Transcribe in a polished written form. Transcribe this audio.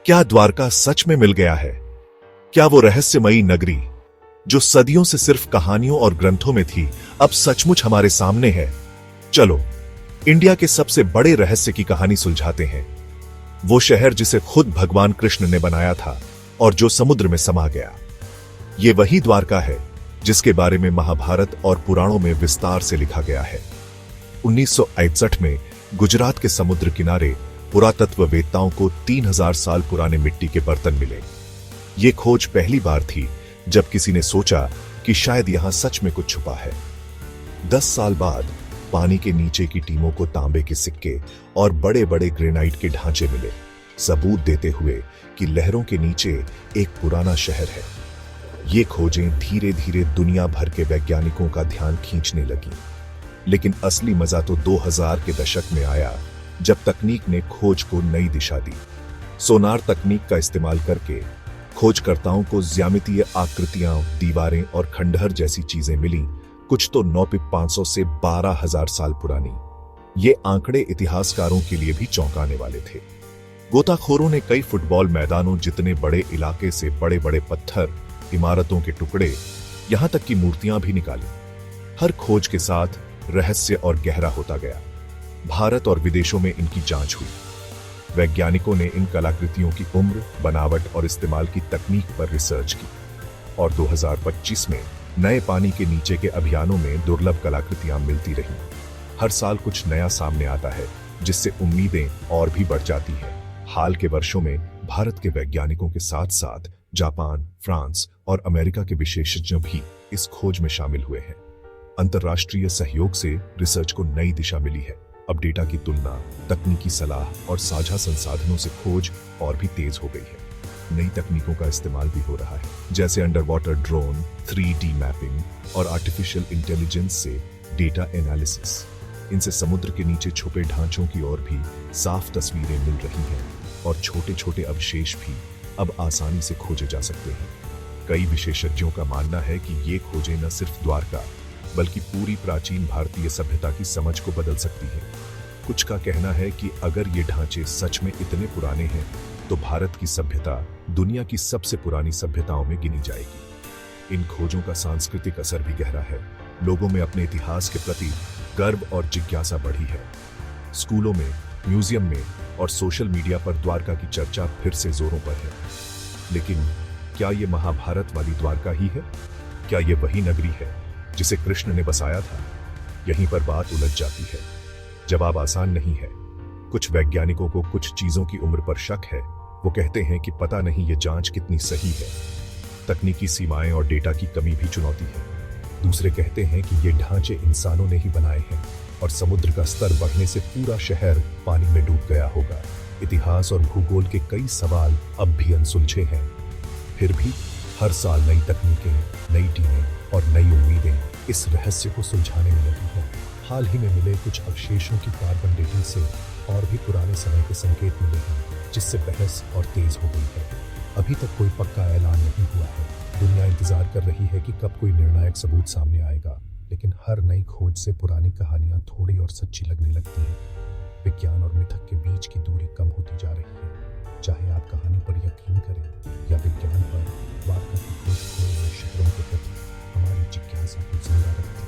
क्या द्वारका सच में मिल गया है? क्या वो रहस्यमयी नगरी जो सदियों से सिर्फ कहानियों और ग्रंथों में थी, अब सचमुच हमारे सामने है? चलो इंडिया के सबसे बड़े रहस्य की कहानी सुलझाते हैं। वो शहर जिसे खुद भगवान कृष्ण ने बनाया था और जो समुद्र में समा गया। ये वही द्वारका है जिसके बारे में महाभारत और पुराणों में विस्तार से लिखा गया है। 1961 में गुजरात के समुद्र किनारे पुरातत्ववेत्ताओं को 3000 साल पुराने मिट्टी के बर्तन मिले। ये खोज पहली बार थी जब किसी ने सोचा कि शायद यहां सच में कुछ छुपा है। 10 साल बाद पानी के नीचे की टीमों को तांबे के सिक्के और बड़े बड़े ग्रेनाइट के ढांचे मिले, सबूत देते हुए कि लहरों के नीचे एक पुराना शहर है। ये खोजें धीरे धीरे दुनिया भर के वैज्ञानिकों का ध्यान खींचने लगी। लेकिन असली मजा तो 2000 के दशक में आया जब तकनीक ने खोज को नई दिशा दी। सोनार तकनीक का इस्तेमाल करके खोजकर्ताओं को ज्यामितीय आकृतियां, दीवारें और खंडहर जैसी चीजें मिली, कुछ तो 9,500 से 12,000 साल पुरानी। ये आंकड़े इतिहासकारों के लिए भी चौंकाने वाले थे। गोताखोरों ने कई फुटबॉल मैदानों जितने बड़े इलाके से बड़े बड़े पत्थर, इमारतों के टुकड़े, यहां तक की मूर्तियां भी निकाली। हर खोज के साथ रहस्य और गहरा होता गया। भारत और विदेशों में इनकी जांच हुई। वैज्ञानिकों ने इन कलाकृतियों की उम्र, बनावट और इस्तेमाल की तकनीक पर रिसर्च की और 2025 में नए पानी के नीचे के अभियानों में दुर्लभ कलाकृतियां मिलती रहीं। हर साल कुछ नया सामने आता है जिससे उम्मीदें और भी बढ़ जाती हैं। हाल के वर्षों में भारत के वैज्ञानिकों के साथ साथ जापान, फ्रांस और अमेरिका के विशेषज्ञ भी इस खोज में शामिल हुए हैं। अंतर्राष्ट्रीय सहयोग से रिसर्च को नई दिशा मिली है। अब डेटा की तुलना, तकनीकी सलाह और साझा संसाधनों से खोज और भी तेज हो गई है। नई तकनीकों का इस्तेमाल भी हो रहा है, जैसे under water drone, 3D mapping और आर्टिफिशियल इंटेलिजेंस से डेटा एनालिसिस। इनसे समुद्र के नीचे छुपे ढांचों की ओर भी साफ तस्वीरें मिल रही हैं और छोटे छोटे अवशेष भी अब आसानी से खोजे जा सकते हैं। कई विशेषज्ञों का मानना है कि ये खोजें न सिर्फ द्वारका बल्कि पूरी प्राचीन भारतीय सभ्यता की समझ को बदल सकती है। कुछ का कहना है कि अगर ये ढांचे सच में इतने पुराने हैं तो भारत की सभ्यता दुनिया की सबसे पुरानी सभ्यताओं में गिनी जाएगी। इन खोजों का सांस्कृतिक असर भी गहरा है। लोगों में अपने इतिहास के प्रति गर्व और जिज्ञासा बढ़ी है। स्कूलों में, म्यूजियम में और सोशल मीडिया पर द्वारका की चर्चा फिर से जोरों पर है। लेकिन क्या ये महाभारत वाली द्वारका ही है? क्या ये वही नगरी है जिसे कृष्ण ने बसाया था? यहीं पर बात उलझ जाती है। जवाब आसान नहीं है। कुछ वैज्ञानिकों को कुछ चीजों की उम्र पर शक है। वो कहते हैं कि पता नहीं ये जांच कितनी सही है। तकनीकी सीमाएं और डेटा की कमी भी चुनौती है। दूसरे कहते हैं कि ये ढांचे इंसानों ने ही बनाए हैं और समुद्र का स्तर बढ़ने से पूरा शहर पानी में डूब गया होगा। इतिहास और भूगोल के कई सवाल अब भी अनसुलझे हैं। फिर भी हर साल नई तकनीकें, नई टीमें और नई उम्मीदें इस रहस्य को सुलझाने में लगी हैं। हाल ही में मिले कुछ अवशेषों की कार्बन डेटिंग से और भी पुराने समय के संकेत मिले हैं, जिससे बहस और तेज हो गई है। अभी तक कोई पक्का ऐलान नहीं हुआ है। दुनिया इंतजार कर रही है कि कब कोई निर्णायक सबूत सामने आएगा। लेकिन हर नई खोज से पुरानी कहानियां थोड़ी और सच्ची लगने लगती हैं। विज्ञान और मिथक के बीच की दूरी कम होती जा रही है। चाहे आप कहानी पर यकीन करें या विज्ञान पर, द्वारका की खोज खोए हुए शहरों के प्रति हमारी जिज्ञासा को जिंदा रखती है।